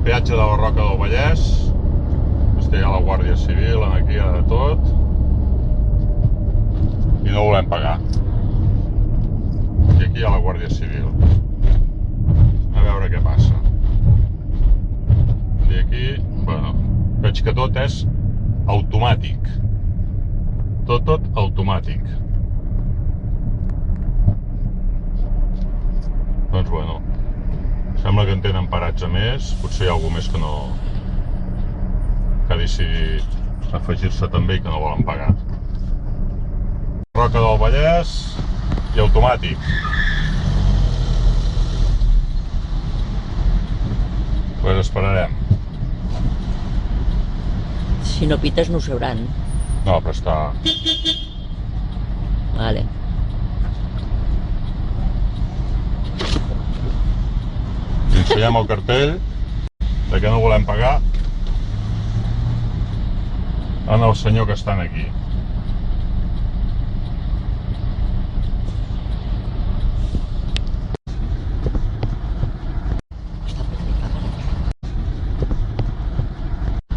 peatge de la Roca del Vallès. Està ja la Guàrdia Civil, aquí hi ha de tot. I no volem pagar. I aquí hi ha la Guàrdia Civil. A veure què passa. I aquí, bueno, veig que tot és automàtic. Tot automàtic. Doncs bueno, sembla que en tenen parats a més, potser hi ha algú més que no... que ha decidit afegir-se també i que no volen pagar. Roca del Vallès i automàtic. Pues esperarem. Si no pites no ho sabran. No, però està... Vale. Ensenyem el cartell de que no volem pagar en el senyor que estan aquí.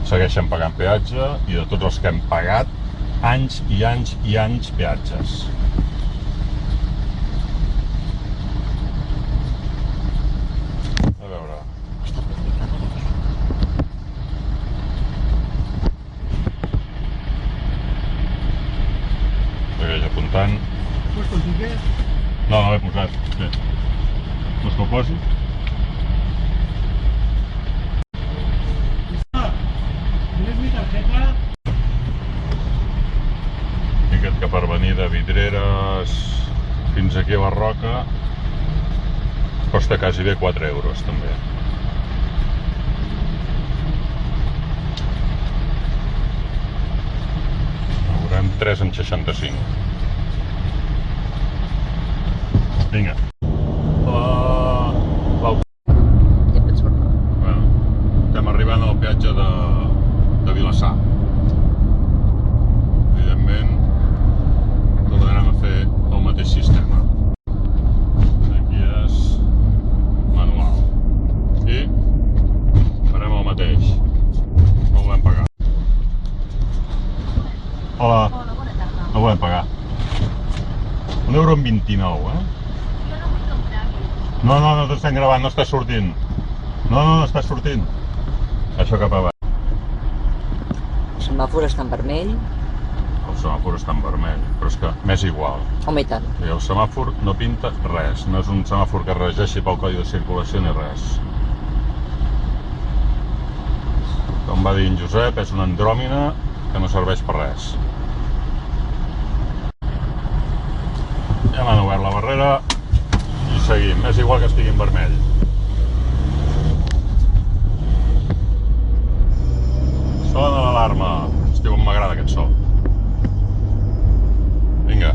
Segueixen pagant peatge i de tots els que hem pagat anys i anys i anys peatges. A veure... Segueix apuntant. No, no l'he posat. Bé. Vols que ho posi? Tiquet que per venir de Vidreres fins aquí a la Roca costa quasi bé 4 euros també. Veurem 3,65. Vinga. Bueno, estem arribant al peatge de Vilassar. Evidentment, tornarem a fer el mateix sistema. Aquí és manual. I farem el mateix. No volem pagar. Hola. Hola, bona tarda. No volem pagar. 1,29 €, eh? Jo no vull que em gravin. No t'estem gravant, no està sortint. No està sortint. Això cap avall. El semàfor està en vermell. El semàfor està en vermell, però és que m'és igual. Home, i tant. I el semàfor no pinta res, no és un semàfor que regeixi pel codi de circulació ni res. Com va dir en Josep, és una andròmina que no serveix per res. Ja m'han obert la barrera i seguim, és igual que estigui en vermell. Sona l'alarma. Hòstia, com m'agrada aquest so. Vinga.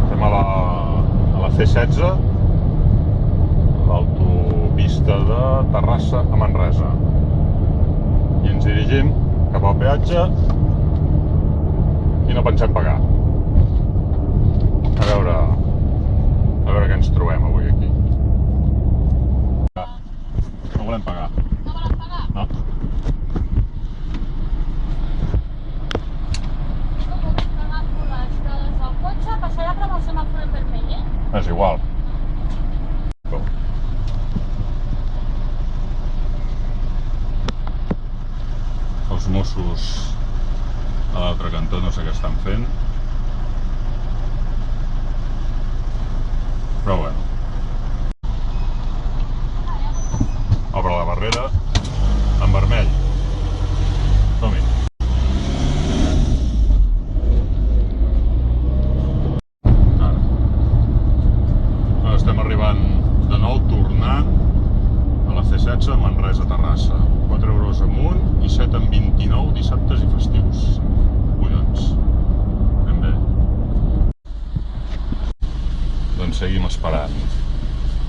Estem a la C16, a l'autopista de Terrassa a Manresa. I ens dirigim cap al peatge i no pensem pagar. A veure què ens trobem avui aquí. No volem pagar. No volen pagar? No. Com el semàfor, les rodes del cotxe, passarà per el semàfor en vermell, eh? És igual. Els Mossos a l'altre cantó no sé què estan fent. Però bueno. Obre la barrera en vermell. Som-hi. Ara estem arribant de nou tornant a la C16 Manresa-Terrassa. 4 € amunt i 7,29 dissabtes i festius. Collons. Ben bé. Doncs seguim esperant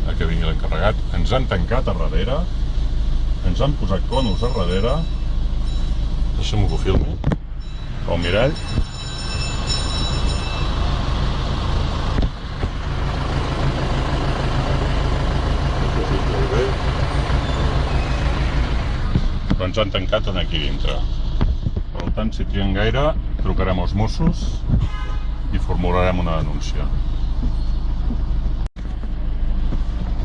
a que vingui l'encarregat. Ens han tancat a darrere, ens han posat conos a darrere. Deixa'm que ho filmi. El mirall. però ens han tancat aquí dintre. Per tant, si trien gaire, trucarem als Mossos i formularem una denúncia.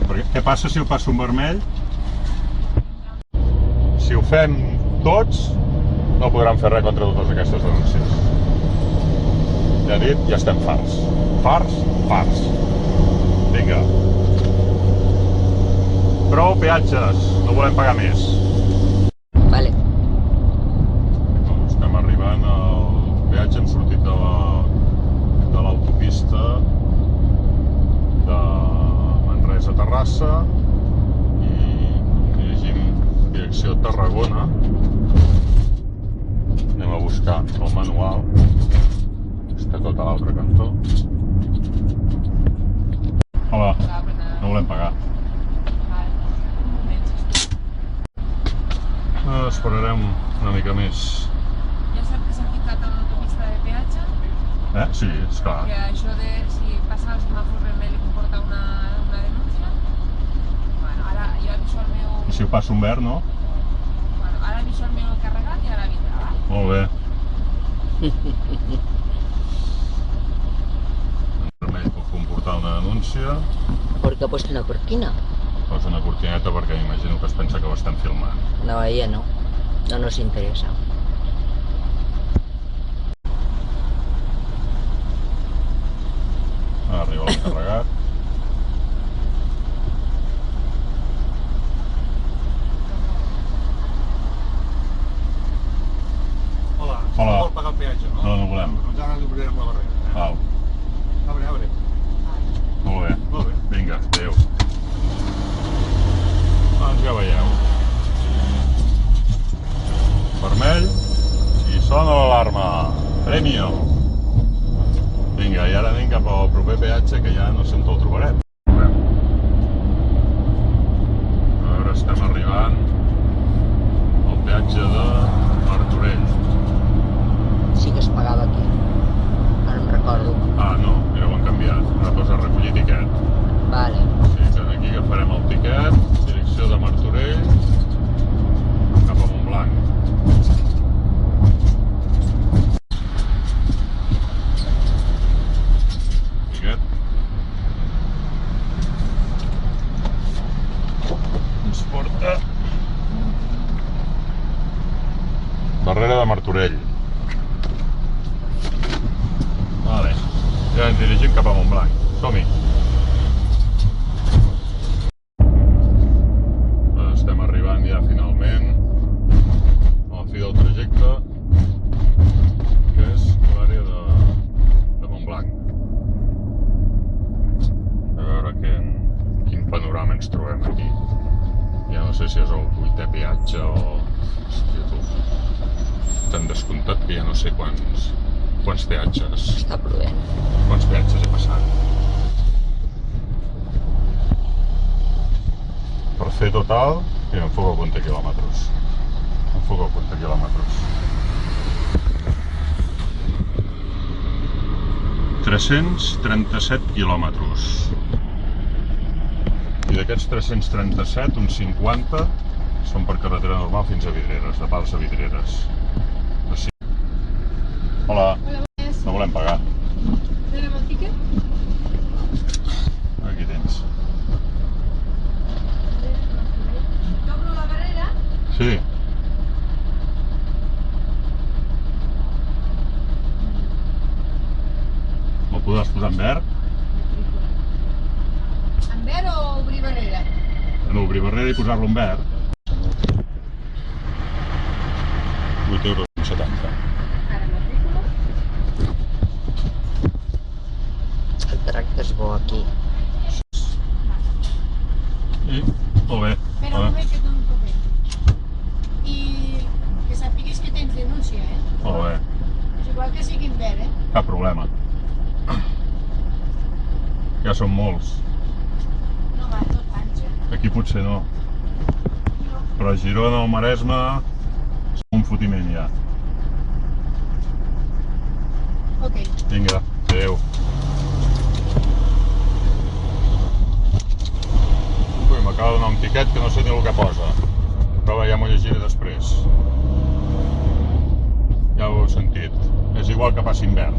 Perquè què passa si ho passo en vermell? Si ho fem tots, no podran fer res contra totes aquestes denúncies. Ja he dit, ja estem farts. Farts, farts. Vinga. Prou peatges, no volem pagar més. Vale. Doncs estem arribant al peatge, hem sortit de l'autopista de Manresa a Terrassa i dirigim direcció Tarragona. Anem a buscar el manual. Està tot a l'altre cantó. Hola, no volem pagar. Esperarem una mica més. Ja sap que s'ha ficat a l'autopista de peatge? Sí, esclar. Que això de si passa el semàfor vermell li comporta una denúncia? Bueno, ara jo aviso el meu... I si ho passo en verd, no? Bueno, ara aviso el meu encarregat i ara vindrà, va? Molt bé. Vermell pot comportar una denúncia. ¿Por qué ha puesto una cortina? Posa una cortineta perquè m'imagino que es pensa que ho estem filmant. No, a ella no. No nos interesa. Arriba l'encarregat. Hola. Hola. No vol pagar el peatge, no? No, no volem. Doncs ara li obrirem la barrera. Val. Abre. Molt bé. Molt bé. Vinga, adéu. Doncs ja veieu. Vermell i sona l'alarma. Premio. Vinga, i ara anem cap al proper peatge que ja no sé on el trobarem. A veure, estem arribant al peatge de Martorell. Sí que es pagava aquí. Ara no em recordo. Ah, no, mira, ho han canviat. Una cosa, recollir tiquet. Vale. Sí, que aquí agafarem el tiquet, direcció de Martorell, cap a Montblanc. Tiquet. Ens porta darrere de Martorell. Vale, ja ens dirigim cap a Montblanc. Som-hi! Estem arribant ja finalment a la fi del trajecte, que és l'àrea de Montblanc. A veure quin panorama ens trobem aquí. Ja no sé si és el 8è peatge o... Hòstia, tu. T'han descomptat que ja no sé quants peatges. Està plovent. Quants peatges he passat? Per fer total, mira, enfoca el compte quilòmetres. Enfoca el compte quilòmetres. 337 quilòmetres. I d'aquests 337, uns 50 són per carretera normal fins a Vidreres, de Pals a Vidreres. Així. Hola. Hola, bones. No volem pagar. Tenim el tiquet? Aquí tens. Doblo la barrera? Sí. Me'l podràs posar en verd? En verd o obrir barrera? No, obrir barrera i posar-lo en verd. 8,70 €. Ara matrícula. El tracte és bo aquí. I, molt bé. Espera un moment que dono un paper. I que sàpigues que tens denúncia, eh? Molt bé. És igual que sigui en verd, eh? Cap problema. Ja són molts. No va, tot panxa. Aquí potser no. Però a Girona o Maresme és un fotiment ja. Ok. Vinga, adéu. Ui, m'acaba de donar un tiquet que no sé ni el que posa. Però ja m'ho llegiré després. Ja ho heu sentit. És igual que passi hivern.